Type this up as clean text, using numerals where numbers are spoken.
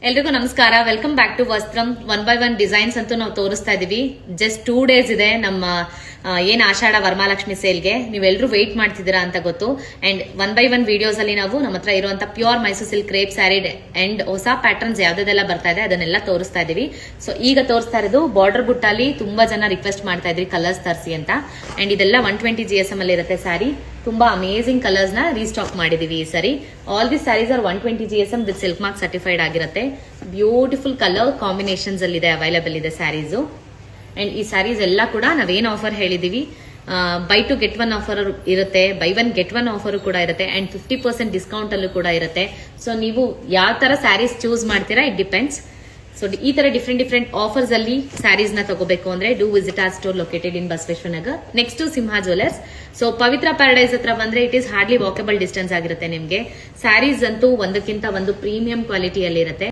ಎಲ್ರಿಗೂ ನಮಸ್ಕಾರ. Welcome back to Vastram. 1 by 1 designs ಅಂತೂ ನಾವು ತೋರಿಸ್ತಾ ಇದೀವಿ. ಜಸ್ಟ್ 2 ಡೇಸ್ ಇದೆ ನಮ್ಮ ಏನ್ ಆಷಾಢ ವರಮಹಾಲಕ್ಷ್ಮಿ ಸೇಲ್ಗೆ. ನೀವೆಲ್ಲರೂ ವೇಟ್ ಮಾಡ್ತಿದ್ದೀರಾ ಅಂತ ಗೊತ್ತು. ಅಂಡ್ 1 by 1 ವಿಡಿಯೋಸ್ ಅಲ್ಲಿ ನಾವು ನಮ್ಮ ಹತ್ರ ಇರುವಂತ pure Mysuru silk crepe sari and ಹೊಸ ಪ್ಯಾಟರ್ನ್ಸ್ ಯಾವ್ದೆಲ್ಲ ಬರ್ತಾ ಇದೆ ಅದನ್ನೆಲ್ಲ ತೋರಿಸ್ತಾ ಇದೀವಿ. ಸೊ ಈಗ ತೋರಿಸ್ತಾ ಇರೋದು ಬಾರ್ಡರ್ ಬುಟ್ಟಲ್ಲಿ ತುಂಬಾ ಜನ ರಿಕ್ವೆಸ್ಟ್ ಮಾಡ್ತಾ ಇದ್ರಿ ಕಲರ್ಸ್ ತರಿಸಿ ಅಂತ. ಅಂಡ್ ಇದೆಲ್ಲ 120 GSM ಅಲ್ಲಿ ಇರುತ್ತೆ ಸ್ಯಾರಿ. ತುಂಬಾ ಅಮೇಸಿಂಗ್ ಕಲರ್ಸ್ ನ ರೀಸ್ಟಾಕ್ ಮಾಡಿದೀವಿ ಈ ಸರಿ. All the sarees are 120 GSM with silk mark certified ಆಗಿರುತ್ತೆ. ಬ್ಯೂಟಿಫುಲ್ ಕಲರ್ ಕಾಂಬಿನೇಷನ್ಸ್ ಅಲ್ಲಿ ಇದೆ, ಅವೈಲೇಬಲ್ ಇದೆ ಸ್ಯಾರೀಸ್. ಅಂಡ್ ಈ ಸ್ಯಾರೀಸ್ ಎಲ್ಲ ಕೂಡ ನಾವೇನ್ ಆಫರ್ ಹೇಳಿದೀವಿ, ಬೈ ಟು ಗೆಟ್ 1 ಆಫರ್ ಇರುತ್ತೆ, ಬೈ 1 ಗೆಟ್ 1 ಆಫರ್ ಕೂಡ ಇರುತ್ತೆ, ಅಂಡ್ 50% ಡಿಸ್ಕೌಂಟ್ ಅಲ್ಲೂ ಕೂಡ ಇರುತ್ತೆ. ಸೊ ನೀವು ಯಾವ ತರ ಸ್ಯಾರೀಸ್ ಚೂಸ್ ಮಾಡ್ತೀರಾ, ಇಟ್ ಡಿಪೆಂಡ್ಸ್. ಸೊ ಈ ತರ ಡಿಫ್ರೆಂಟ್ ಆಫರ್ಸ್ ಅಲ್ಲಿ ಸ್ಯಾರೀಸ್ ನ ತಗೋಬೇಕು ಅಂದ್ರೆ do visit our store located in Basaveshwara Nagar next to Simha jewellers. So Pavitra paradise ಹತ್ರ ಬಂದ್ರೆ it is hardly walkable distance ಆಗಿರುತ್ತೆ ನಿಮ್ಗೆ. ಸ್ಯಾರೀಸ್ ಅಂತೂ ಒಂದಕ್ಕಿಂತ ಒಂದು ಪ್ರೀಮಿಯಂ ಕ್ವಾಲಿಟಿಯಲ್ಲಿ ಇರುತ್ತೆ.